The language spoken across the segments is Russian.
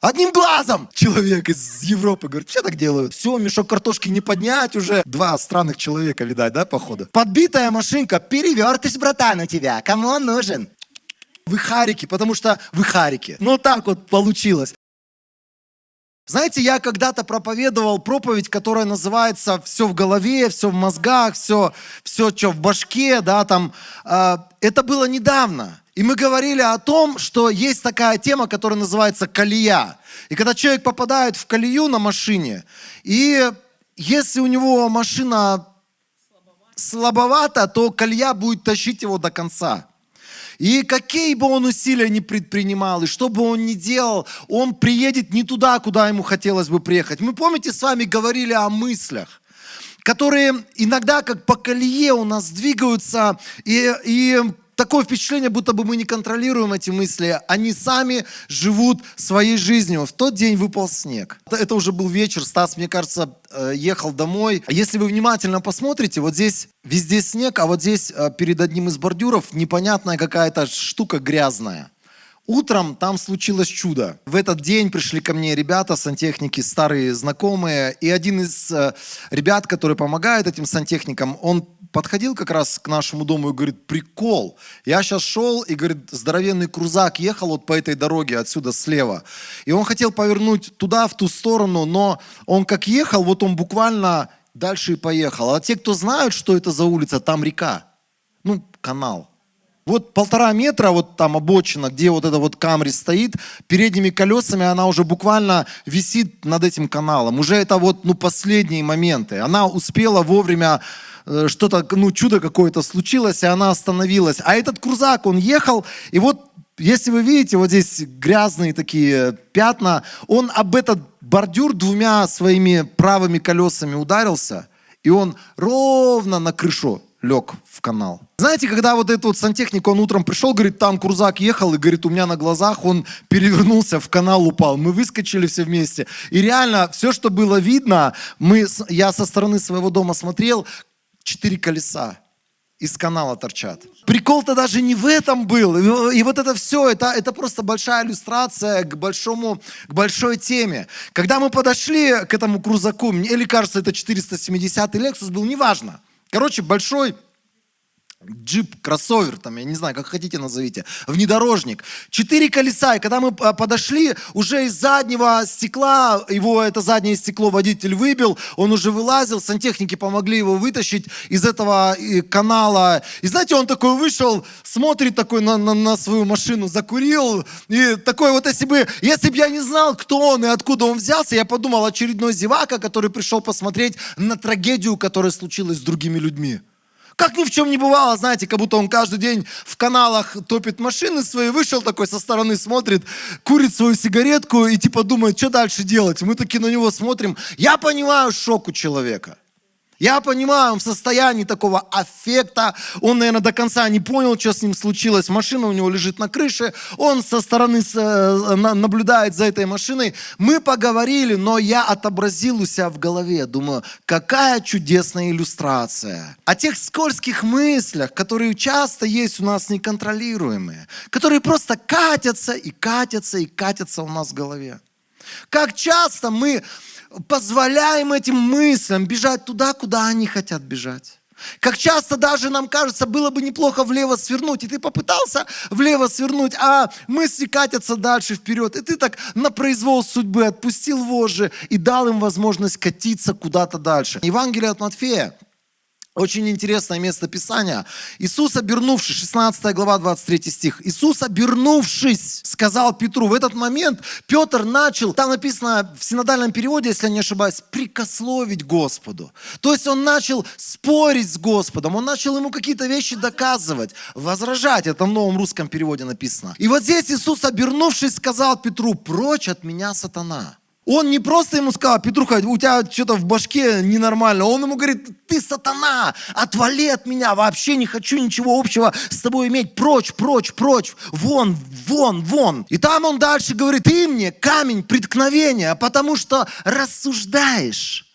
Одним глазом! Человек из Европы говорит, все так делают. Все, мешок картошки не поднять уже. Два странных человека, видать, да, походу. Подбитая машинка, перевертыш, братан, у тебя. Кому он нужен? Вы харики, потому что вы харики. Ну так вот получилось. Знаете, я когда-то проповедовал проповедь, которая называется «Все в голове, все в мозгах, все что в башке», да, там. Это было недавно. И мы говорили о том, что есть такая тема, которая называется колея. И когда человек попадает в колею на машине, и если у него машина слабовата, то колея будет тащить его до конца. И какие бы он усилия ни предпринимал, и что бы он ни делал, он приедет не туда, куда ему хотелось бы приехать. Мы, помните, с вами говорили о мыслях, которые иногда как по колее у нас двигаются, и такое впечатление, будто бы мы не контролируем эти мысли. Они сами живут своей жизнью. В тот день выпал снег. Это уже был вечер. Стас, мне кажется, ехал домой. Если вы внимательно посмотрите, вот здесь везде снег, а вот здесь перед одним из бордюров непонятная какая-то штука грязная. Утром там случилось чудо. В этот день пришли ко мне ребята, сантехники, старые знакомые. И один из ребят, который помогает этим сантехникам, он подходил как раз к нашему дому и говорит, прикол. Я сейчас шел, и, говорит, здоровенный крузак ехал вот по этой дороге отсюда слева. И он хотел повернуть туда, в ту сторону, но он как ехал, вот он буквально дальше и поехал. А те, кто знают, что это за улица, там река. Ну, канал. Вот 1,5 метра, вот там обочина, где вот эта вот Камри стоит, передними колесами она уже буквально висит над этим каналом. Уже это вот, последние моменты. Она успела вовремя, что-то, чудо какое-то случилось, и она остановилась. А этот крузак, он ехал, и вот, если вы видите, вот здесь грязные такие пятна, он об этот бордюр 2 своими правыми колесами ударился, и он ровно на крышу лег в канал. Знаете, когда вот этот вот сантехник, он утром пришел, говорит, там крузак ехал, и говорит, у меня на глазах он перевернулся, в канал упал. Мы выскочили все вместе. И реально, все, что было видно, я со стороны своего дома смотрел, 4 колеса из канала торчат. Прикол-то даже не в этом был. И вот это все, это просто большая иллюстрация к большой теме. Когда мы подошли к этому крузаку, или кажется, это 470-й Lexus был, неважно. Короче, большой джип, кроссовер, там, я не знаю, как хотите назовите, внедорожник. 4 колеса, и когда мы подошли, уже из заднего стекла, это заднее стекло водитель выбил, он уже вылазил, сантехники помогли его вытащить из этого канала. И знаете, он такой вышел, смотрит такой на свою машину, закурил, и такой вот, если бы я не знал, кто он и откуда он взялся, я подумал, очередной зевака, который пришел посмотреть на трагедию, которая случилась с другими людьми. Как ни в чем не бывало, знаете, как будто он каждый день в каналах топит машины свои, вышел такой со стороны, смотрит, курит свою сигаретку и типа думает, что дальше делать. Мы таки на него смотрим. Я понимаю шок у человека. Я понимаю, он в состоянии такого аффекта, он, наверное, до конца не понял, что с ним случилось. Машина у него лежит на крыше, он со стороны наблюдает за этой машиной. Мы поговорили, но я отобразил у себя в голове, думаю, какая чудесная иллюстрация. О тех скользких мыслях, которые часто есть у нас неконтролируемые, которые просто катятся и катятся и катятся у нас в голове. Как часто мы позволяем этим мыслям бежать туда, куда они хотят бежать. Как часто даже нам кажется, было бы неплохо влево свернуть, и ты попытался влево свернуть, а мысли катятся дальше вперед, и ты так на произвол судьбы отпустил вожжи и дал им возможность катиться куда-то дальше. Евангелие от Матфея. Очень интересное место Писания. Иисус, обернувшись, 16 глава, 23 стих. Иисус, обернувшись, сказал Петру. В этот момент Петр начал, там написано в синодальном переводе, если я не ошибаюсь, прикословить Господу. То есть он начал спорить с Господом, он начал ему какие-то вещи доказывать, возражать. Это в новом русском переводе написано. И вот здесь Иисус, обернувшись, сказал Петру, прочь от меня, сатана. Он не просто ему сказал, Петруха, у тебя что-то в башке ненормально. Он ему говорит, ты сатана, отвали от меня, вообще не хочу ничего общего с тобой иметь. Прочь, прочь, прочь, вон, вон, вон. И там он дальше говорит, ты мне камень преткновения, потому что рассуждаешь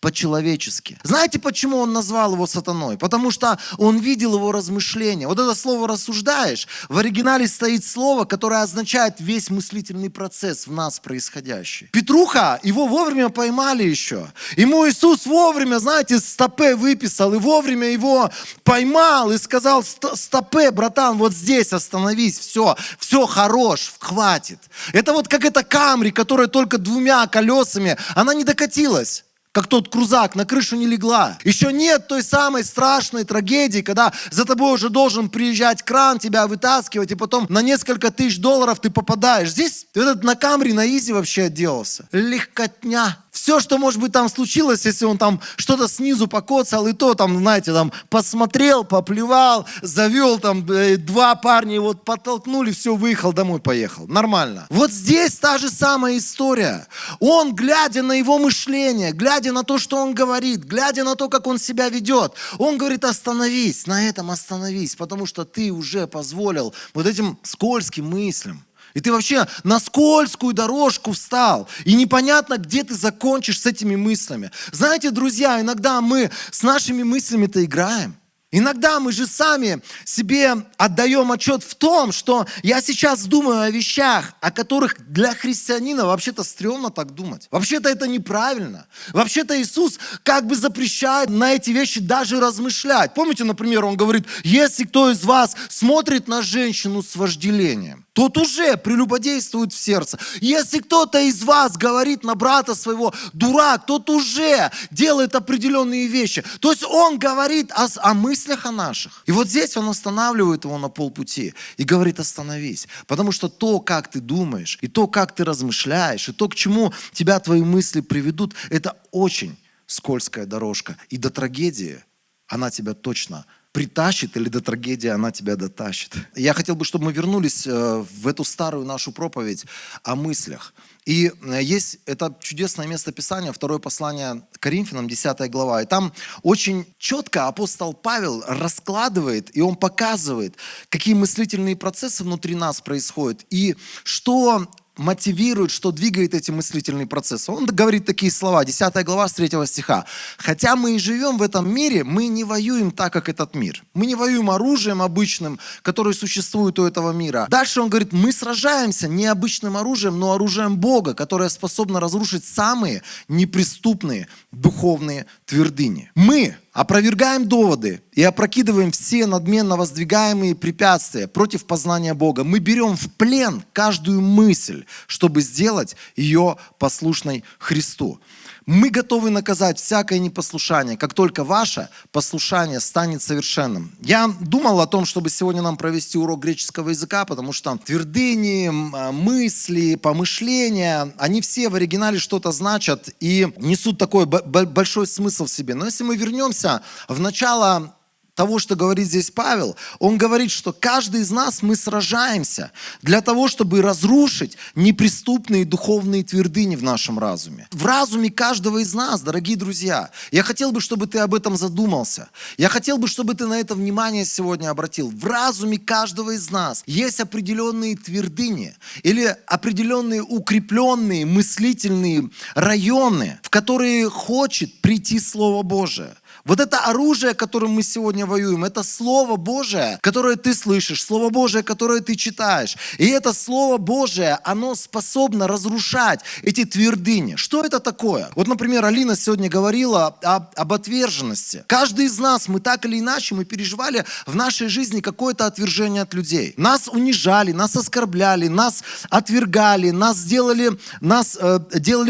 по-человечески. Знаете, почему он назвал его сатаной? Потому что он видел его размышления. Вот это слово «рассуждаешь» в оригинале стоит слово, которое означает весь мыслительный процесс в нас происходящий. Петруха, его вовремя поймали еще. Ему Иисус вовремя, знаете, стопе выписал и вовремя его поймал и сказал: стопе, братан, вот здесь остановись, все хорош, хватит. Это вот как эта Камри, которая только 2 колесами, она не докатилась. Как тот крузак, на крышу не легла. Еще нет той самой страшной трагедии, когда за тобой уже должен приезжать кран, тебя вытаскивать, и потом на несколько тысяч долларов ты попадаешь. Здесь этот на Камри, на изи вообще отделался. Легкотня. Все, что, может быть, там случилось, если он там что-то снизу покоцал, и то там, знаете, там посмотрел, поплевал, завел там 2 парня, его подтолкнули, все, выехал домой, поехал. Нормально. Вот здесь та же самая история. Он, глядя на его мышление, глядя на то, что он говорит, глядя на то, как он себя ведет, он говорит: остановись, на этом остановись, потому что ты уже позволил вот этим скользким мыслям. И ты вообще на скользкую дорожку встал. И непонятно, где ты закончишь с этими мыслями. Знаете, друзья, иногда мы с нашими мыслями-то играем. Иногда мы же сами себе отдаем отчет в том, что я сейчас думаю о вещах, о которых для христианина вообще-то стрёмно так думать. Вообще-то это неправильно. Вообще-то Иисус как бы запрещает на эти вещи даже размышлять. Помните, например, он говорит: если кто из вас смотрит на женщину с вожделением, тот уже прелюбодействует в сердце. Если кто-то из вас говорит на брата своего: дурак, тот уже делает определенные вещи. То есть он говорит о мыслях о наших. И вот здесь он останавливает его на полпути и говорит: остановись. Потому что то, как ты думаешь, и то, как ты размышляешь, и то, к чему тебя твои мысли приведут, это очень скользкая дорожка. И до трагедии она тебя точно притащит, или до трагедии она тебя дотащит. Я хотел бы, чтобы мы вернулись в эту старую нашу проповедь о мыслях. И есть это чудесное место Писания, 2 послание Коринфянам, 10 глава. И там очень четко апостол Павел раскладывает, и он показывает, какие мыслительные процессы внутри нас происходят, и что мотивирует, что двигает эти мыслительные процессы. Он говорит такие слова, 10 глава, с 3 стиха. «Хотя мы и живем в этом мире, мы не воюем так, как этот мир. Мы не воюем оружием обычным, которое существует у этого мира». Дальше он говорит: мы сражаемся не обычным оружием, но оружием Бога, которое способно разрушить самые неприступные духовные твердыни. Мы опровергаем доводы и опрокидываем все надменно воздвигаемые препятствия против познания Бога. Мы берем в плен каждую мысль, чтобы сделать ее послушной Христу. Мы готовы наказать всякое непослушание, как только ваше послушание станет совершенным. Я думал о том, чтобы сегодня нам провести урок греческого языка, потому что твердыни, мысли, помышления, они все в оригинале что-то значат и несут такой большой смысл в себе. Но если мы вернемся в начало того, что говорит здесь Павел, он говорит, что каждый из нас, мы сражаемся для того, чтобы разрушить неприступные духовные твердыни в нашем разуме. В разуме каждого из нас, дорогие друзья. Я хотел бы, чтобы ты об этом задумался. Я хотел бы, чтобы ты на это внимание сегодня обратил. В разуме каждого из нас есть определенные твердыни или определенные укрепленные мыслительные районы, в которые хочет прийти Слово Божие. Вот это оружие, которым мы сегодня воюем, это Слово Божие, которое ты слышишь, Слово Божие, которое ты читаешь. И это Слово Божие, оно способно разрушать эти твердыни. Что это такое? Вот, например, Алина сегодня говорила об отверженности. Каждый из нас, мы так или иначе, мы переживали в нашей жизни какое-то отвержение от людей. Нас унижали, нас оскорбляли, нас отвергали, нас делали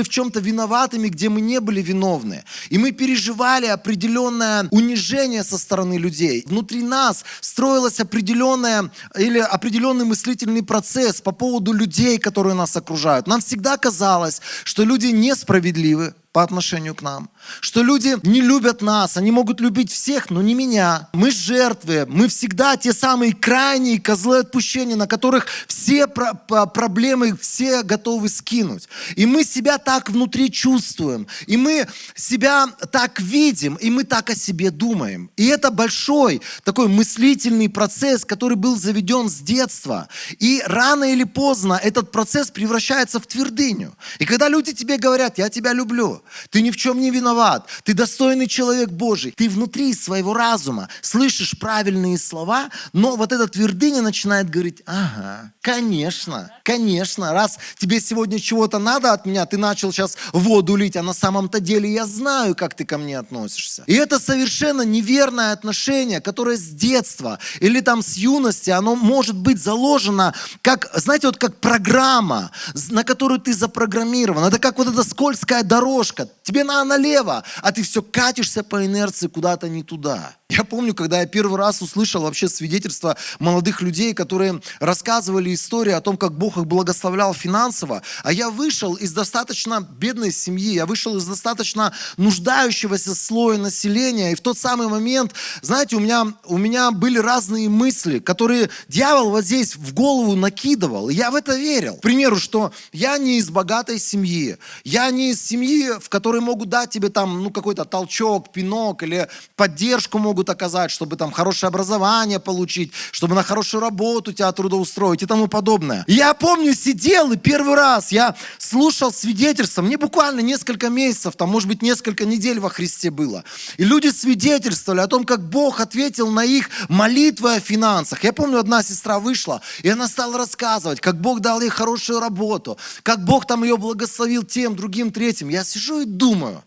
в чем-то виноватыми, где мы не были виновны. И мы переживали определенное унижение со стороны людей. Внутри нас строилось определенный мыслительный процесс по поводу людей, которые нас окружают. Нам всегда казалось, что люди несправедливы по отношению к нам, что люди не любят нас, они могут любить всех, но не меня. Мы жертвы, мы всегда те самые крайние козлы отпущения, на которых все проблемы все готовы скинуть. И мы себя так внутри чувствуем, и мы себя так видим, и мы так о себе думаем. И это большой такой мыслительный процесс, который был заведен с детства. И рано или поздно этот процесс превращается в твердыню. И когда люди тебе говорят: я тебя люблю, Ты ни в чем не виноват. Ты достойный человек Божий. Ты внутри своего разума слышишь правильные слова, но вот эта твердыня начинает говорить: ага, конечно, конечно, раз тебе сегодня чего-то надо от меня, ты начал сейчас воду лить, а на самом-то деле я знаю, как ты ко мне относишься. И это совершенно неверное отношение, которое с детства или там с юности, оно может быть заложено как, знаете, вот как программа, на которую ты запрограммирован. Это как вот эта скользкая дорожка. Тебе надо налево, а ты все катишься по инерции куда-то не туда. Я помню, когда я первый раз услышал вообще свидетельства молодых людей, которые рассказывали историю о том, как Бог их благословлял финансово, а я вышел из достаточно бедной семьи, я вышел из достаточно нуждающегося слоя населения, и в тот самый момент, знаете, у меня были разные мысли, которые дьявол вот здесь в голову накидывал, и я в это верил. К примеру, что я не из богатой семьи, я не из семьи, в которой могут дать тебе там, какой-то толчок, пинок или поддержку могут оказать, чтобы там хорошее образование получить, чтобы на хорошую работу тебя трудоустроить и тому подобное. И я помню, сидел и первый раз я слушал свидетельства, мне буквально несколько месяцев, там, может быть, несколько недель во Христе было. И люди свидетельствовали о том, как Бог ответил на их молитвы о финансах. Я помню, одна сестра вышла, и она стала рассказывать, как Бог дал ей хорошую работу, как Бог там ее благословил тем, другим, третьим. Я сижу и думаю,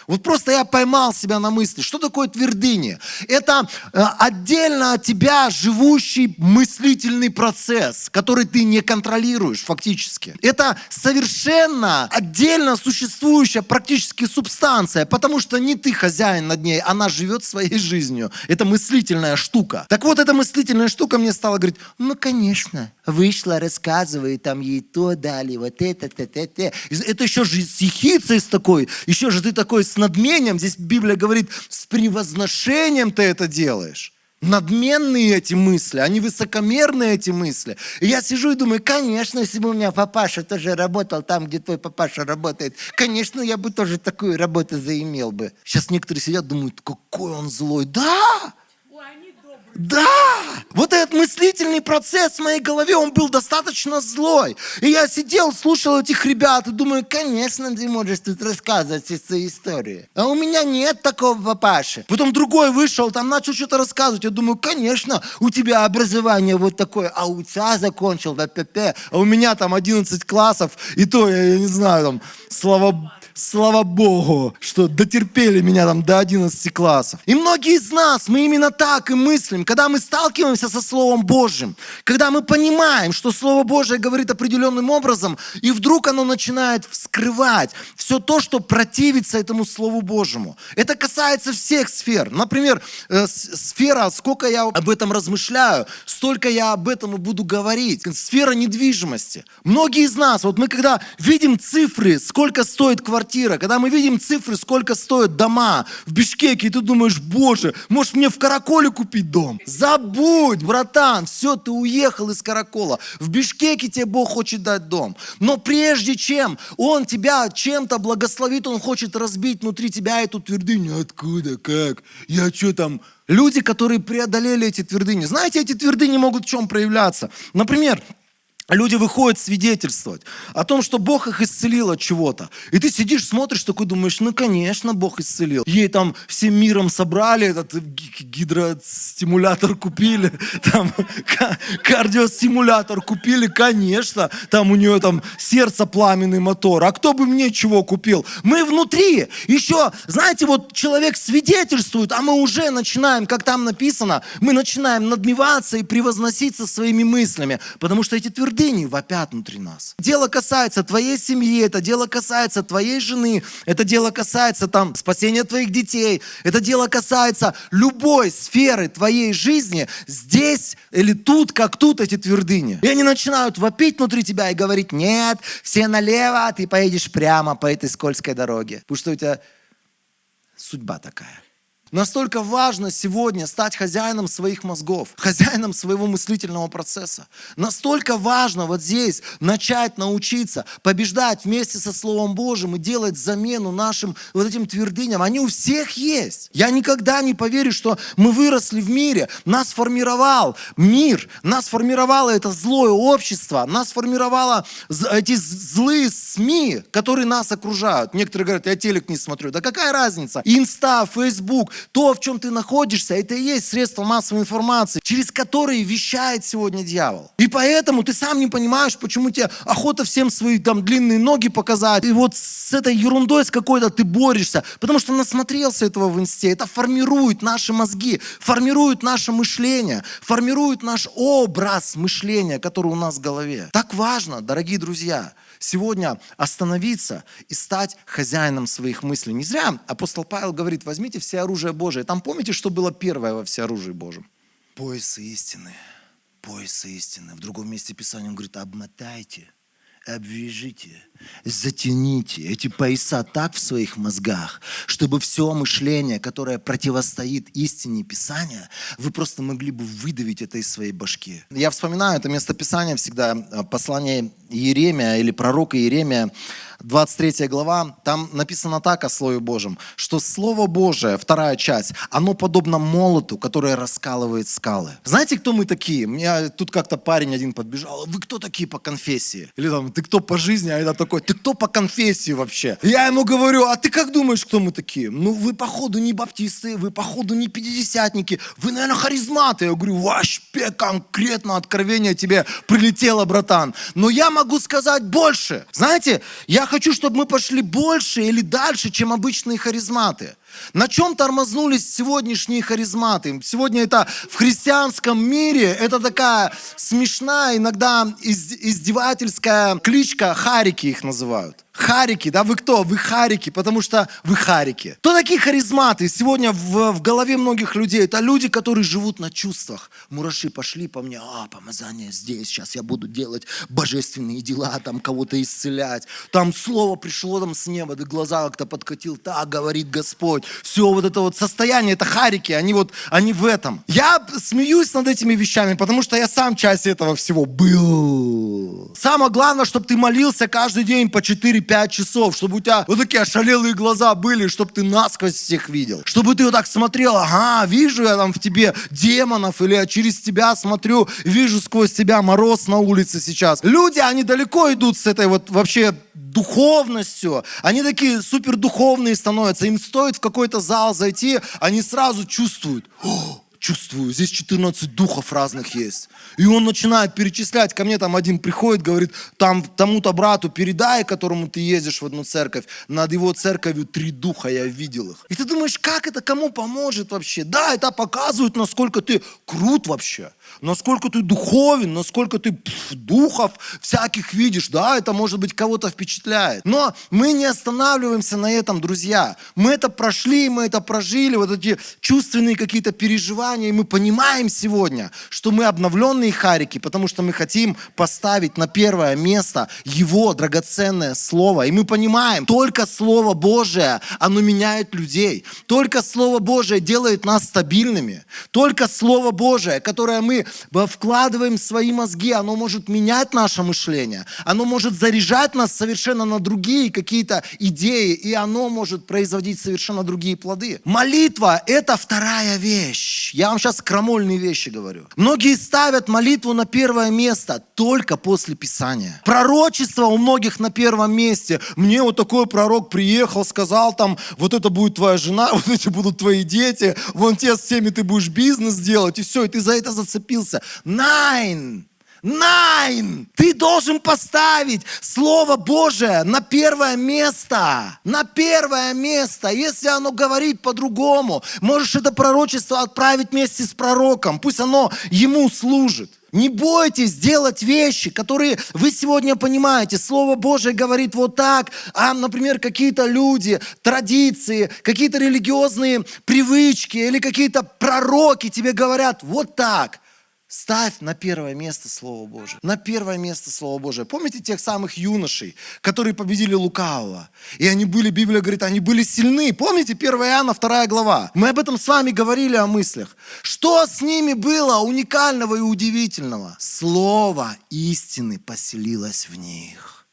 вот просто я поймал себя на мысли, что такое твердыня? Это отдельно от тебя живущий мыслительный процесс, который ты не контролируешь фактически. Это совершенно отдельно существующая практически субстанция, потому что не ты хозяин над ней, она живет своей жизнью. Это мыслительная штука. Так вот, эта мыслительная штука мне стала говорить: конечно, вышла, рассказывает, там ей то дали, вот это. Это еще же с ехицей с такой, еще же ты такой с надмением, здесь Библия говорит, с превозношением ты это делаешь. Надменные эти мысли, они высокомерные эти мысли. И я сижу и думаю, конечно, если бы у меня папаша тоже работал там, где твой папаша работает, конечно, я бы тоже такую работу заимел бы. Сейчас некоторые сидят, думают, какой он злой. Да! Да! Вот этот мыслительный процесс в моей голове, он был достаточно злой. И я сидел, слушал этих ребят и думаю, конечно, ты можешь тут рассказывать все свои истории. А у меня нет такого папаши. Потом другой вышел, там начал что-то рассказывать. Я думаю, конечно, у тебя образование вот такое, а у тебя закончил, а у меня там 11 классов, и то, я не знаю, там, Слава Богу, что дотерпели меня там до 11 классов. И многие из нас, мы именно так и мыслим, когда мы сталкиваемся со Словом Божьим, когда мы понимаем, что Слово Божие говорит определенным образом, и вдруг оно начинает вскрывать все то, что противится этому Слову Божьему. Это касается всех сфер. Например, сфера, сколько я об этом размышляю, столько я об этом и буду говорить. Сфера недвижимости. Многие из нас, вот мы когда видим цифры, сколько стоит квартира, когда мы видим цифры, сколько стоят дома в Бишкеке, и ты думаешь, боже, может мне в Караколе купить дом? Забудь, братан, все, ты уехал из Каракола. В Бишкеке тебе Бог хочет дать дом. Но прежде чем Он тебя чем-то благословит, Он хочет разбить внутри тебя эту твердыню. Откуда, как? Я что там? Люди, которые преодолели эти твердыни. Знаете, эти твердыни могут в чем проявляться? Например, люди выходят свидетельствовать о том, что Бог их исцелил от чего-то. И ты сидишь, смотришь, такой думаешь, конечно, Бог исцелил. Ей там всем миром собрали, этот гидростимулятор купили, там кардиостимулятор купили, конечно. Там у нее там сердце пламенный мотор. А кто бы мне чего купил? Мы внутри еще, знаете, вот человек свидетельствует, а мы уже начинаем, как там написано, мы начинаем надмеваться и превозноситься своими мыслями, потому что эти твердыни вопят внутри нас. Дело касается твоей семьи, это дело касается твоей жены, это дело касается там спасения твоих детей, это дело касается любой сферы твоей жизни, здесь или тут, как тут эти твердыни. И они начинают вопить внутри тебя и говорить, нет, все налево, а ты поедешь прямо по этой скользкой дороге. Потому что у тебя судьба такая. Настолько важно сегодня стать хозяином своих мозгов, хозяином своего мыслительного процесса. Настолько важно вот здесь начать научиться побеждать вместе со Словом Божьим и делать замену нашим вот этим твердыням. Они у всех есть. Я никогда не поверю, что мы выросли в мире. Нас формировал мир, нас формировало это злое общество, нас формировало эти злые СМИ, которые нас окружают. Некоторые говорят, я телек не смотрю. Да какая разница? Инста, Фейсбук. То, в чем ты находишься, это и есть средство массовой информации, через которые вещает сегодня дьявол. И поэтому ты сам не понимаешь, почему тебе охота всем свои там длинные ноги показать. И вот с этой ерундой с какой-то ты борешься, потому что насмотрелся этого в инсте. Это формирует наши мозги, формирует наше мышление, формирует наш образ мышления, который у нас в голове. Так важно, дорогие друзья, сегодня остановиться и стать хозяином своих мыслей. Не зря апостол Павел говорит, возьмите все оружие Божие. Там помните, что было первое во всеоружии Божьем? Пояс истины. Пояс истины. В другом месте Писания он говорит, обмотайте, обвяжите, затяните эти пояса так в своих мозгах, чтобы все мышление, которое противостоит истине Писания, вы просто могли бы выдавить это из своей башки. Я вспоминаю это местописание всегда, послание Иеремия или пророка Иеремия, 23 глава, там написано так о Слове Божьем, что Слово Божие, вторая часть, оно подобно молоту, который раскалывает скалы. Знаете, кто мы такие? Мне тут как-то парень один подбежал, вы кто такие по конфессии? Или там, ты кто по жизни? А это такой, ты кто по конфессии вообще? Я ему говорю, а ты как думаешь, кто мы такие? Ну, вы походу не баптисты, вы походу не пятидесятники, вы, наверное, харизматы. Я говорю, вообще конкретно откровение тебе прилетело, братан. Но я могу сказать больше. Знаете, я хочу, чтобы мы пошли больше или дальше, чем обычные харизматы. На чем тормознулись сегодняшние харизматы? Сегодня это в христианском мире, это такая смешная, иногда издевательская кличка, харики их называют. Харики, да, вы кто? Вы харики, потому что вы харики. Кто такие харизматы? Сегодня в голове многих людей это люди, которые живут на чувствах. Мураши пошли по мне, помазание здесь, сейчас я буду делать божественные дела, там кого-то исцелять. Там слово пришло там с неба, да глаза как-то подкатил, так говорит Господь. Все вот это вот состояние, это харики, они в этом. Я смеюсь над этими вещами, потому что я сам часть этого всего был. Самое главное, чтобы ты молился каждый день по 4-5 часов, чтобы у тебя вот такие ошалелые глаза были, чтобы ты насквозь всех видел. Чтобы ты вот так смотрел, вижу я там в тебе демонов, или я через тебя смотрю, вижу сквозь тебя мороз на улице сейчас. Люди, они далеко идут с этой вот вообще духовностью. Они такие супердуховные становятся. Им стоит в какой-то зал зайти, они сразу чувствуют. Чувствую, здесь 14 духов разных есть. И он начинает перечислять. Ко мне там один приходит, говорит, там тому-то брату передай, которому ты ездишь в одну церковь. Над его церковью 3 духа, я видел их. И ты думаешь, как это кому поможет вообще? Да, это показывает, насколько ты крут вообще. Насколько ты духовен, насколько ты духов всяких видишь. Да, это может быть кого-то впечатляет. Но мы не останавливаемся на этом, друзья. Мы это прошли, мы это прожили. Вот эти чувственные какие-то переживания. И мы понимаем сегодня, что мы обновленные харики, потому что мы хотим поставить на первое место Его драгоценное Слово. И мы понимаем, только Слово Божие, оно меняет людей. Только Слово Божие делает нас стабильными. Только Слово Божие, которое мы вкладываем в свои мозги, оно может менять наше мышление. Оно может заряжать нас совершенно на другие какие-то идеи. И оно может производить совершенно другие плоды. Молитва – это вторая вещь. Я вам сейчас крамольные вещи говорю. Многие ставят молитву на первое место только после Писания. Пророчество у многих на первом месте. Мне вот такой пророк приехал, сказал там, вот это будет твоя жена, вот эти будут твои дети, вон те с теми ты будешь бизнес делать, и все, и ты за это зацепился. Ты должен поставить Слово Божие на первое место. На первое место. Если оно говорит по-другому, можешь это пророчество отправить вместе с пророком. Пусть оно ему служит. Не бойтесь делать вещи, которые вы сегодня понимаете. Слово Божие говорит вот так, например, какие-то люди, традиции, какие-то религиозные привычки или какие-то пророки тебе говорят вот так. Ставь на первое место Слово Божие. На первое место Слово Божие. Помните тех самых юношей, которые победили лукавого? И они были, Библия говорит, они были сильны. Помните 1 Иоанна 2 глава? Мы об этом с вами говорили о мыслях. Что с ними было уникального и удивительного? Слово истины поселилось в них.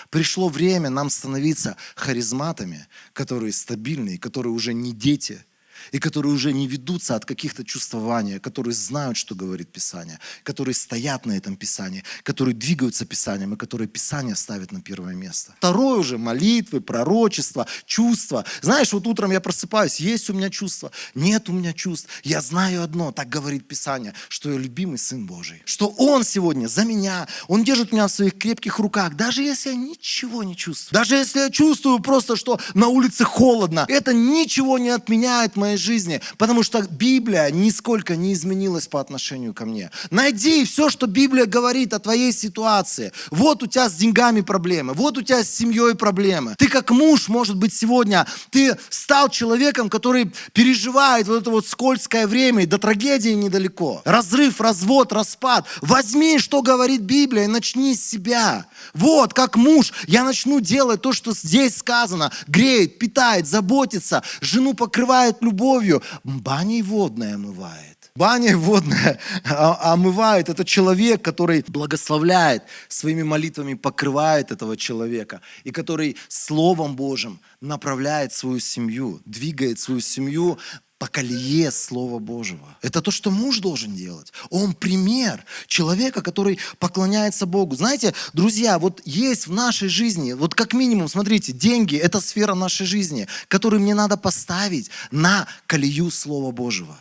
Пришло время нам становиться харизматами, которые стабильные, которые уже не дети, и которые уже не ведутся от каких-то чувствований, которые знают, что говорит Писание, которые стоят на этом Писании, которые двигаются Писанием и которые Писание ставят на первое место. Второе уже молитвы, пророчества, чувства. Знаешь, вот утром я просыпаюсь, есть у меня чувства, нет у меня чувств. Я знаю одно, так говорит Писание, что я любимый Сын Божий, что Он сегодня за меня, Он держит меня в своих крепких руках, даже если я ничего не чувствую. Даже если я чувствую просто, что на улице холодно, это ничего не отменяет моей жизни, потому что Библия нисколько не изменилась по отношению ко мне. Найди все, что Библия говорит о твоей ситуации. Вот у тебя с деньгами проблемы, вот у тебя с семьей проблемы. Ты как муж, может быть, сегодня, ты стал человеком, который переживает вот это вот скользкое время, и до трагедии недалеко. Разрыв, развод, распад. Возьми, что говорит Библия, и начни с себя. Вот, как муж, я начну делать то, что здесь сказано. Греет, питает, заботится, жену покрывает любовью, баней водной омывает. Баней водная омывает. Это человек, который благословляет, своими молитвами покрывает этого человека, и который Словом Божьим направляет свою семью, двигает свою семью по колее Слова Божьего. Это то, что муж должен делать. Он пример человека, который поклоняется Богу. Знаете, друзья, вот есть в нашей жизни, вот как минимум, смотрите, деньги – это сфера нашей жизни, которую мне надо поставить на колею Слова Божьего.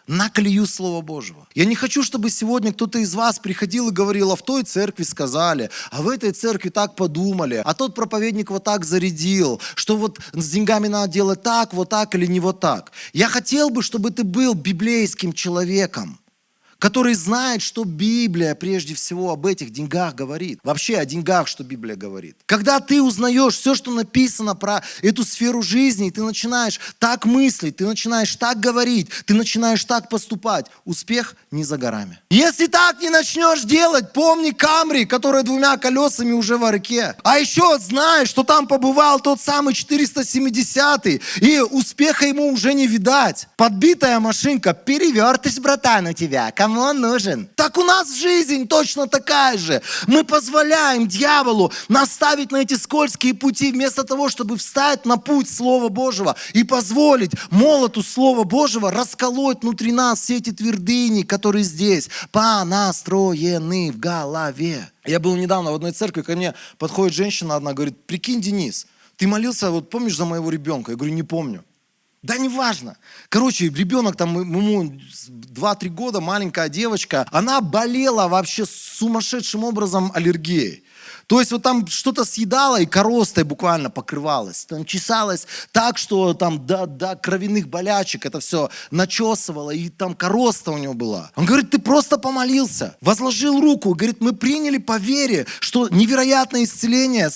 На колею Слова Божьего. Я не хочу, чтобы сегодня кто-то из вас приходил и говорил, а в той церкви сказали, а в этой церкви так подумали, а тот проповедник вот так зарядил, что вот с деньгами надо делать так, вот так или не вот так. Я хотел бы, чтобы ты был библейским человеком, который знает, что Библия прежде всего об этих деньгах говорит. Вообще о деньгах, что Библия говорит. Когда ты узнаешь все, что написано про эту сферу жизни, и ты начинаешь так мыслить, ты начинаешь так говорить, ты начинаешь так поступать, успех не за горами. Если так не начнешь делать, помни Камри, которая 2 колесами уже в арке. А еще знай, что там побывал тот самый 470-й, и успеха ему уже не видать. Подбитая машинка, перевертыш, братан, у тебя. Кому он нужен? Так у нас жизнь точно такая же. Мы позволяем дьяволу наставить на эти скользкие пути, вместо того, чтобы встать на путь Слова Божьего и позволить молоту Слова Божьего расколоть внутри нас все эти твердыни, которые здесь понастроены в голове. Я был недавно в одной церкви, ко мне подходит женщина одна, говорит, прикинь, Денис, ты молился, вот помнишь за моего ребенка? Я говорю, не помню. Да неважно. Короче, ребенок там, ему 2-3 года, маленькая девочка, она болела вообще сумасшедшим образом аллергией. То есть вот там что-то съедала и коростой буквально покрывалась. Там чесалась так, что там до кровяных болячек это все начесывало, и там короста у него была. Он говорит, ты просто помолился, возложил руку, говорит, мы приняли по вере, что невероятное исцеление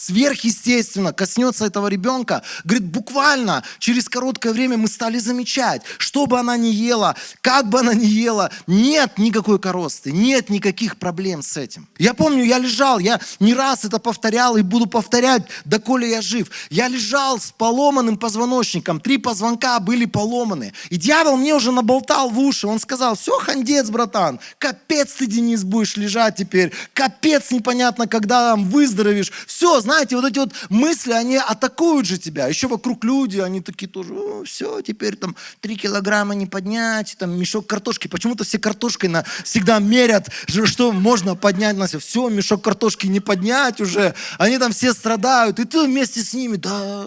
сверхъестественно коснется этого ребенка. Говорит, буквально через короткое время мы стали замечать, что бы она ни ела, как бы она ни ела, нет никакой коросты, нет никаких проблем с этим. Я помню, я лежал, я не раз это повторял и буду повторять, доколе я жив. Я лежал с поломанным позвоночником, 3 позвонка были поломаны. И дьявол мне уже наболтал в уши, он сказал, все, хандец, братан, капец ты, Денис, будешь лежать теперь, капец непонятно, когда там выздоровеешь, все, знаете, вот эти вот мысли, они атакуют же тебя. Еще вокруг люди, они такие тоже, все, теперь там 3 килограмма не поднять, там мешок картошки. Почему-то все картошкой всегда мерят, что можно поднять на себя. Все, мешок картошки не поднять уже. Они там все страдают. И ты вместе с ними, да,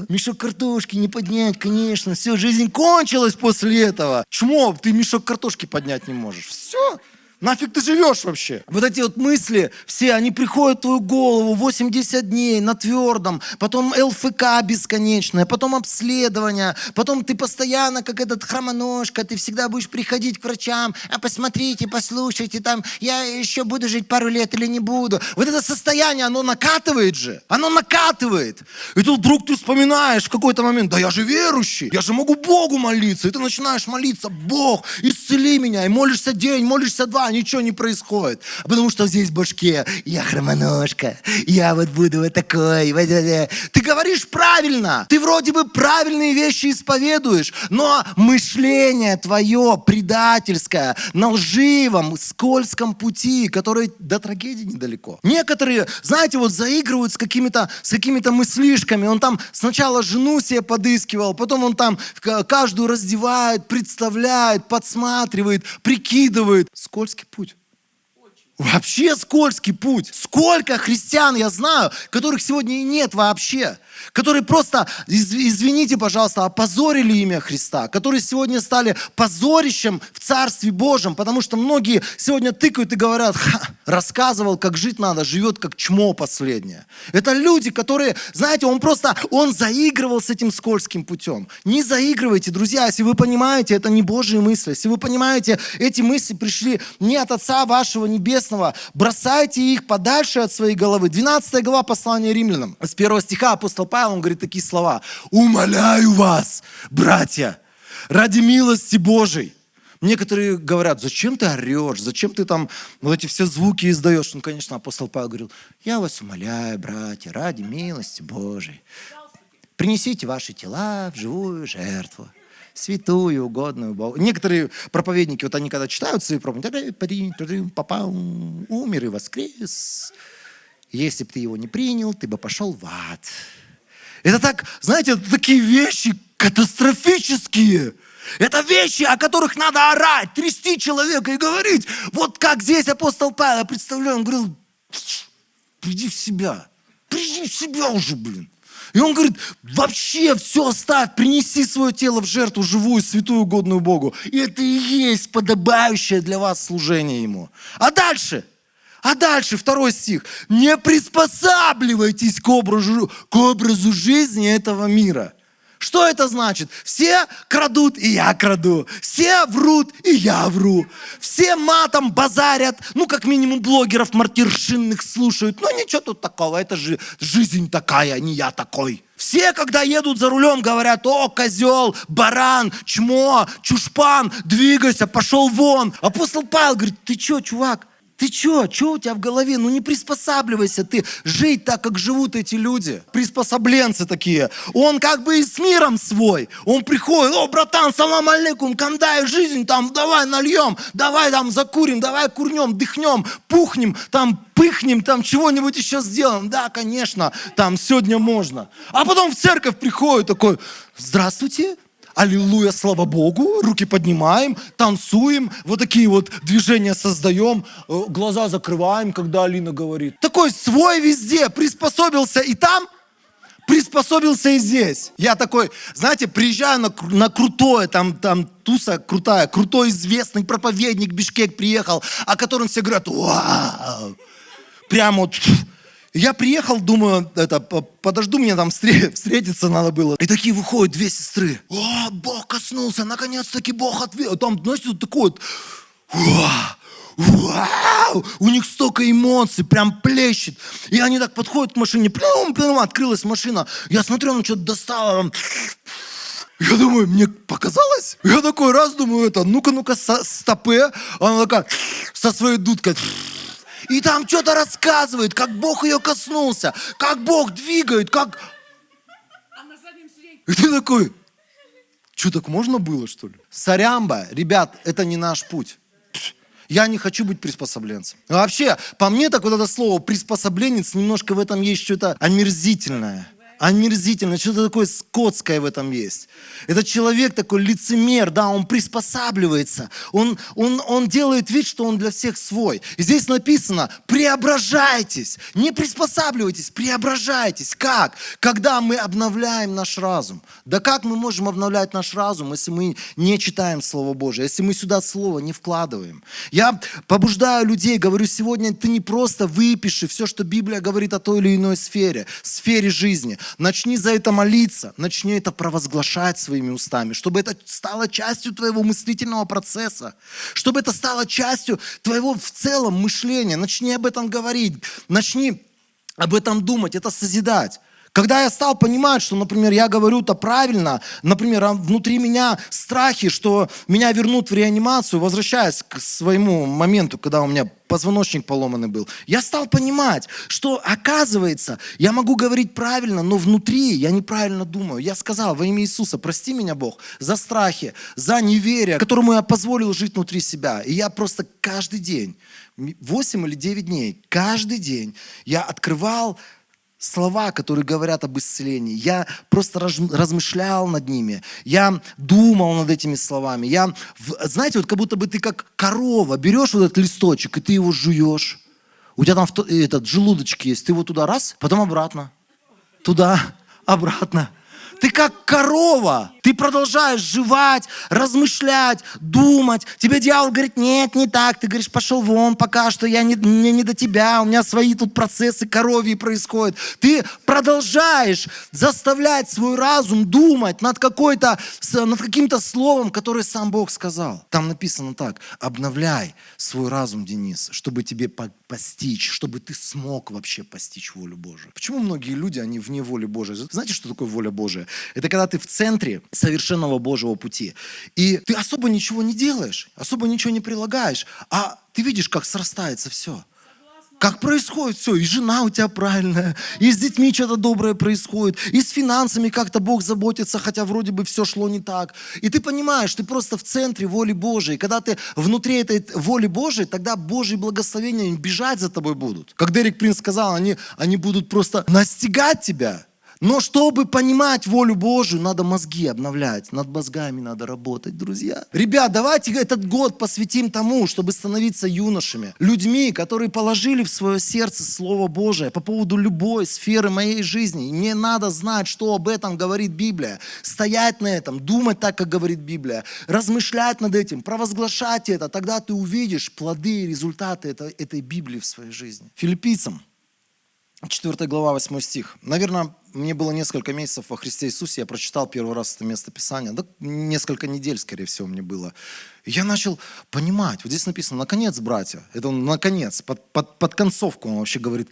мешок картошки не поднять, конечно. Все, жизнь кончилась после этого. Чмо, ты мешок картошки поднять не можешь. Все. Нафиг ты живешь вообще? Вот эти вот мысли, все, они приходят в твою голову 80 дней на твердом, потом ЛФК бесконечное, потом обследование, потом ты постоянно, как этот хромоножка, ты всегда будешь приходить к врачам, а посмотрите, послушайте, там, я еще буду жить пару лет или не буду. Вот это состояние, оно накатывает же, оно накатывает. И тут вдруг ты вспоминаешь в какой-то момент, да я же верующий, я же могу Богу молиться. И ты начинаешь молиться, Бог, исцели меня, и молишься день, молишься два, ничего не происходит. Потому что здесь в башке я хромоножка, я вот буду вот такой. Ты говоришь правильно, ты вроде бы правильные вещи исповедуешь, но мышление твое предательское на лживом, скользком пути, который до трагедии недалеко. Некоторые, знаете, вот заигрывают с какими-то мыслишками. Он там сначала жену себе подыскивал, потом он там каждую раздевает, представляет, подсматривает, прикидывает. Скользкий путь. Вообще скользкий путь. Сколько христиан я знаю, которых сегодня и нет вообще. Которые просто, извините, пожалуйста, опозорили имя Христа. Которые сегодня стали позорищем в Царстве Божьем. Потому что многие сегодня тыкают и говорят, рассказывал, как жить надо, живет как чмо последнее. Это люди, которые, знаете, он заигрывал с этим скользким путем. Не заигрывайте, друзья, если вы понимаете, это не Божьи мысли. Если вы понимаете, эти мысли пришли не от Отца вашего Небесного, бросайте их подальше от своей головы. 12 глава послания Римлянам. С 1 стиха апостол Павел, он говорит такие слова. «Умоляю вас, братья, ради милости Божией». Некоторые говорят, зачем ты орешь, зачем ты там вот эти все звуки издаешь. Ну, конечно, апостол Павел говорил, я вас умоляю, братья, ради милости Божией. Принесите ваши тела в живую жертву, святую, угодную Богу. Некоторые проповедники, вот они когда читают свои проповеди, папа умер и воскрес. Если бы ты его не принял, ты бы пошел в ад. Это так, знаете, это такие вещи катастрофические. Это вещи, о которых надо орать, трясти человека и говорить. Вот как здесь апостол Павел, я представляю, он говорил, приди в себя уже, блин. И он говорит, вообще все оставь, принеси свое тело в жертву живую, святую, угодную Богу. И это и есть подобающее для вас служение Ему. А дальше 2 стих. Не приспосабливайтесь к образу жизни этого мира. Что это значит? Все крадут, и я краду. Все врут, и я вру. Все матом базарят. Ну, как минимум, блогеров мартиршинных слушают. Ну, ничего тут такого. Это же жизнь такая, не я такой. Все, когда едут за рулем, говорят, о, козел, баран, чмо, чушпан, двигайся, пошел вон. Апостол Павел говорит, ты что, чувак? Ты что у тебя в голове? Ну не приспосабливайся ты жить так, как живут эти люди. Приспособленцы такие. Он как бы и с миром свой. Он приходит, о, братан, салам алейкум, кандай, жизнь там, давай нальем, давай там закурим, давай курнем, дыхнем, пухнем, там пыхнем, там чего-нибудь еще сделаем. Да, конечно, там сегодня можно. А потом в церковь приходит такой, здравствуйте. Аллилуйя, слава Богу, руки поднимаем, танцуем, вот такие вот движения создаем, глаза закрываем, когда Алина говорит. Такой свой везде, приспособился и там, приспособился и здесь. Я такой, знаете, приезжаю на крутое, там туса крутая, крутой известный проповедник Бишкек приехал, о котором все говорят, вау, прямо вот... Я приехал, думаю, подожду, мне там встретиться надо было. И такие выходят 2 сестры. О, Бог коснулся, наконец-таки Бог ответил. Там, знаете, вот такой вот, вау, у них столько эмоций, прям плещет. И они так подходят к машине, плюм, открылась машина. Я смотрю, она что-то достала. Я думаю, мне показалось? Я такой раз думаю, ну-ка, стопе. Она такая, со своей дудкой. И там что-то рассказывает, как Бог ее коснулся, как Бог двигает, как... И ты такой, что, так можно было, что ли? Сорямба, ребят, это не наш путь. Я не хочу быть приспособленцем. Вообще, по мне так вот это слово приспособленец, немножко в этом есть что-то омерзительное. омерзительное, что-то такое скотское в этом есть. Этот человек такой лицемер, да, он приспосабливается, он делает вид, что он для всех свой. И здесь написано, преображайтесь, не приспосабливайтесь, преображайтесь. Как? Когда мы обновляем наш разум. Да как мы можем обновлять наш разум, если мы не читаем Слово Божие, если мы сюда Слово не вкладываем? Я побуждаю людей, говорю, сегодня ты не просто выпиши все, что Библия говорит о той или иной сфере жизни. Начни за это молиться, начни это провозглашать своими устами, чтобы это стало частью твоего мыслительного процесса, чтобы это стало частью твоего в целом мышления. Начни об этом говорить, начни об этом думать, это созидать. Когда я стал понимать, что, например, я говорю-то правильно, например, внутри меня страхи, что меня вернут в реанимацию, возвращаясь к своему моменту, когда у меня позвоночник поломанный был, я стал понимать, что, оказывается, я могу говорить правильно, но внутри я неправильно думаю. Я сказал: во имя Иисуса, прости меня, Бог, за страхи, за неверие, которому я позволил жить внутри себя. И я просто каждый день, 8 или 9 дней, каждый день я открывал слова, которые говорят об исцелении. Я просто размышлял над ними. Я думал над этими словами. Знаете, вот как будто бы ты как корова берешь вот этот листочек, и ты его жуешь. У тебя там этот желудочек есть. Ты его туда раз, потом обратно. Туда, обратно. Ты как корова, ты продолжаешь жевать, размышлять, думать. Тебе дьявол говорит: нет, не так. Ты говоришь: пошел вон пока что, мне не до тебя, у меня свои тут процессы коровьи происходят. Ты продолжаешь заставлять свой разум думать над каким-то словом, которое сам Бог сказал. Там написано так: обновляй свой разум, Денис, чтобы тебе постичь, чтобы ты смог вообще постичь волю Божию. Почему многие люди, они вне воли Божией? Знаете, что такое воля Божия? Это когда ты в центре совершенного Божьего пути. И ты особо ничего не делаешь, особо ничего не прилагаешь, а ты видишь, как срастается все. Как происходит все, и жена у тебя правильная, и с детьми что-то доброе происходит, и с финансами как-то Бог заботится, хотя вроде бы все шло не так. И ты понимаешь, ты просто в центре воли Божией. Когда ты внутри этой воли Божией, тогда Божьи благословения бежать за тобой будут. Как Дерек Принц сказал, они будут просто настигать тебя. Но чтобы понимать волю Божию, надо мозги обновлять. Над мозгами надо работать, друзья. Ребят, давайте этот год посвятим тому, чтобы становиться юношами. Людьми, которые положили в свое сердце Слово Божие по поводу любой сферы моей жизни. И мне надо знать, что об этом говорит Библия. Стоять на этом, думать так, как говорит Библия. Размышлять над этим, провозглашать это. Тогда ты увидишь плоды и результаты этой Библии в своей жизни. Филиппийцам, 4 глава, 8 стих. Наверное, мне было несколько месяцев во Христе Иисусе, я прочитал первый раз это место Писания, да, несколько недель, скорее всего, мне было. И я начал понимать, вот здесь написано: наконец, братья, это он наконец, под концовку он вообще говорит: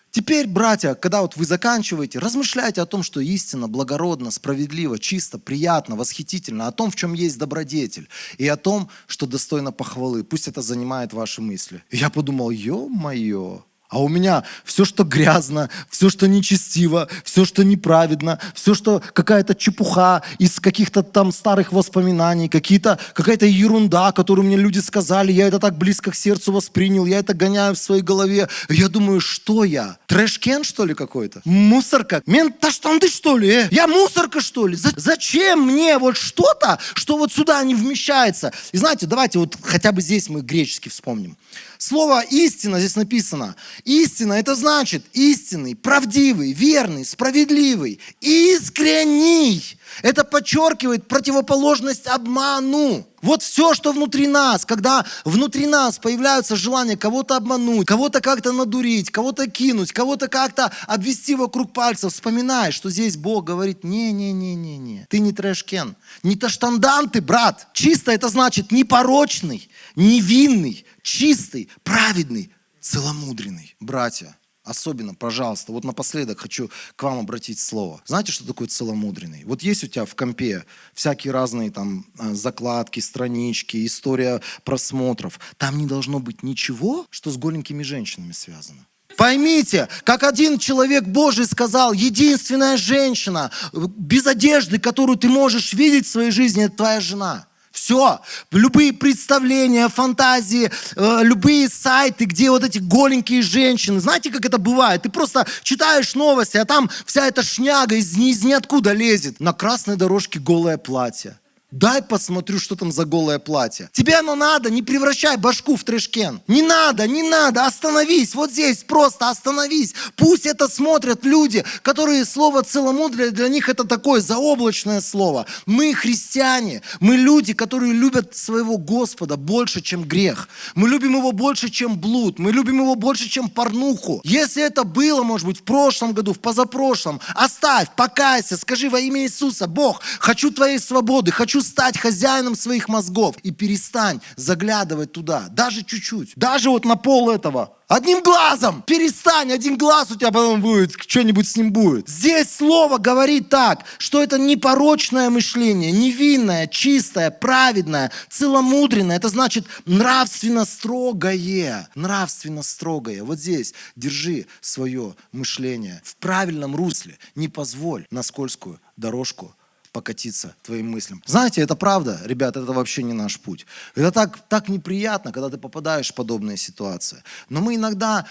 теперь, братья, когда вот вы заканчиваете, размышляйте о том, что истинно, благородно, справедливо, чисто, приятно, восхитительно, о том, в чем есть добродетель, и о том, что достойно похвалы. Пусть это занимает ваши мысли. И я подумал: ё-моё. А у меня все, что грязно, все, что нечестиво, все, что неправедно, все, что какая-то чепуха из каких-то там старых воспоминаний, какая-то ерунда, которую мне люди сказали, я это так близко к сердцу воспринял, я это гоняю в своей голове. Я думаю: что я? Трэш-кен, что ли, какой-то? Мусорка? Менташтанды, что ли? Я мусорка, что ли? Зачем мне вот что-то, что вот сюда не вмещается? И знаете, давайте вот хотя бы здесь мы греческий вспомним. Слово «истина» здесь написано. Истина — это значит истинный, правдивый, верный, справедливый, искренний. Это подчеркивает противоположность обману. Вот все, что внутри нас, когда внутри нас появляются желания кого-то обмануть, кого-то как-то надурить, кого-то кинуть, кого-то как-то обвести вокруг пальцев, вспоминай, что здесь Бог говорит: не-не-не-не-не, ты не трэш-кен, не таштандан ты, брат. Чисто — это значит непорочный, невинный, чистый, праведный, целомудренный. Братья, особенно, пожалуйста, вот напоследок хочу к вам обратить слово. Знаете, что такое целомудренный? Вот есть у тебя в компе всякие разные там закладки, странички, история просмотров. Там не должно быть ничего, что с голенькими женщинами связано. Поймите, как один человек Божий сказал: единственная женщина без одежды, которую ты можешь видеть в своей жизни, это твоя жена. Все. Любые представления, фантазии, любые сайты, где вот эти голенькие женщины. Знаете, как это бывает? Ты просто читаешь новости, а там вся эта шняга из ниоткуда лезет. На красной дорожке голое платье. Дай посмотрю, что там за голое платье. Тебе оно надо, не превращай башку в трэшкен. Не надо, остановись. Вот здесь просто остановись. Пусть это смотрят люди, которые слово целомудрие для них это такое заоблачное слово. Мы христиане, мы люди, которые любят своего Господа больше, чем грех. Мы любим его больше, чем блуд. Мы любим его больше, чем порнуху. Если это было, может быть, в прошлом году, в позапрошлом, оставь, покайся, скажи во имя Иисуса: Бог, хочу твоей свободы, хочу стать хозяином своих мозгов. И перестань заглядывать туда, даже чуть-чуть, даже вот на пол этого. Одним глазом. Перестань, один глаз у тебя потом будет, что-нибудь с ним будет. Здесь слово говорит так, что это непорочное мышление, невинное, чистое, праведное, целомудренное. Это значит нравственно строгое. Нравственно строгое. Вот здесь держи свое мышление в правильном русле. Не позволь на скользкую дорожку покатиться твоим мыслям. Знаете, это правда, ребята, это вообще не наш путь. Это так неприятно, когда ты попадаешь в подобные ситуации. Но мы иногда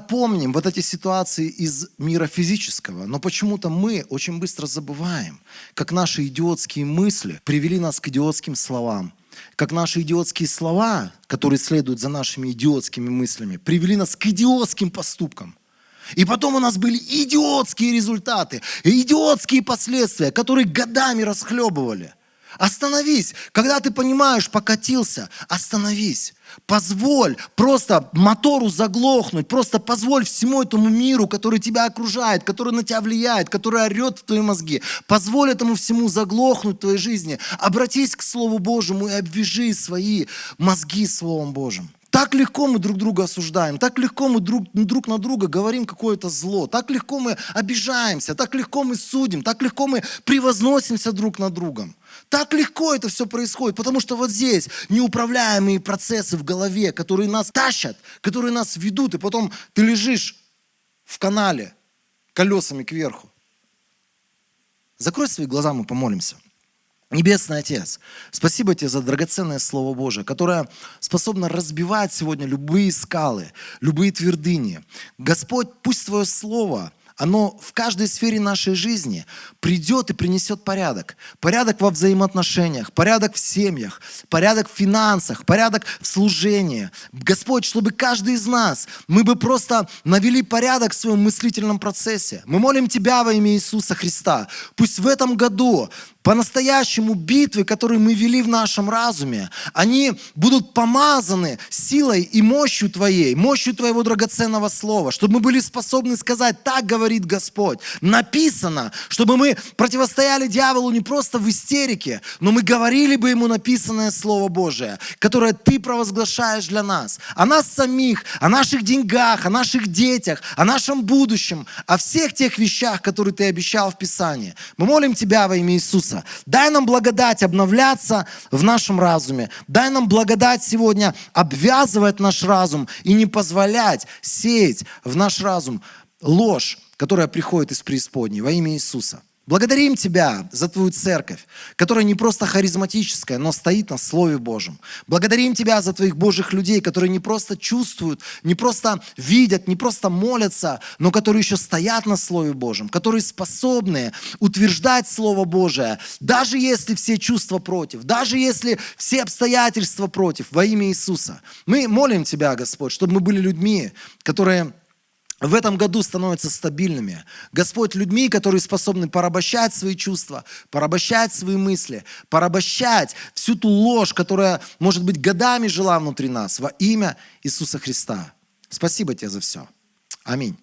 помним вот эти ситуации из мира физического, но почему-то мы очень быстро забываем, как наши идиотские мысли привели нас к идиотским словам. Как наши идиотские слова, которые следуют за нашими идиотскими мыслями, привели нас к идиотским поступкам. И потом у нас были идиотские результаты, идиотские последствия, которые годами расхлебывали. Остановись. Когда ты понимаешь, покатился, остановись. Позволь просто мотору заглохнуть. Просто позволь всему этому миру, который тебя окружает, который на тебя влияет, который орет в твои мозги. Позволь этому всему заглохнуть в твоей жизни. Обратись к Слову Божьему и обвяжи свои мозги Словом Божьим. Так легко мы друг друга осуждаем, так легко мы друг на друга говорим какое-то зло, так легко мы обижаемся, так легко мы судим, так легко мы превозносимся друг над другом. Так легко это все происходит, потому что вот здесь неуправляемые процессы в голове, которые нас тащат, которые нас ведут, и потом ты лежишь в канале колесами кверху. Закрой свои глаза, мы помолимся. Небесный Отец, спасибо Тебе за драгоценное Слово Божие, которое способно разбивать сегодня любые скалы, любые твердыни. Господь, пусть Твое Слово, оно в каждой сфере нашей жизни придет и принесет порядок. Порядок во взаимоотношениях, порядок в семьях, порядок в финансах, порядок в служении. Господь, чтобы каждый из нас, мы бы просто навели порядок в своем мыслительном процессе. Мы молим Тебя во имя Иисуса Христа. Пусть в этом году по-настоящему битвы, которые мы вели в нашем разуме, они будут помазаны силой и мощью Твоей, мощью Твоего драгоценного Слова, чтобы мы были способны сказать: так говорит Господь. Написано, чтобы мы противостояли дьяволу не просто в истерике, но мы говорили бы ему написанное Слово Божие, которое Ты провозглашаешь для нас. О нас самих, о наших деньгах, о наших детях, о нашем будущем, о всех тех вещах, которые Ты обещал в Писании. Мы молим Тебя во имя Иисуса. Дай нам благодать обновляться в нашем разуме. Дай нам благодать сегодня обвязывать наш разум и не позволять сеять в наш разум ложь, которая приходит из преисподней во имя Иисуса. Благодарим Тебя за Твою церковь, которая не просто харизматическая, но стоит на Слове Божьем. Благодарим Тебя за Твоих Божьих людей, которые не просто чувствуют, не просто видят, не просто молятся, но которые еще стоят на Слове Божьем, которые способны утверждать Слово Божие, даже если все чувства против, даже если все обстоятельства против, во имя Иисуса. Мы молим Тебя, Господь, чтобы мы были людьми, которые в этом году становятся стабильными. Господь, людьми, которые способны порабощать свои чувства, порабощать свои мысли, порабощать всю ту ложь, которая, может быть, годами жила внутри нас, во имя Иисуса Христа. Спасибо Тебе за все. Аминь.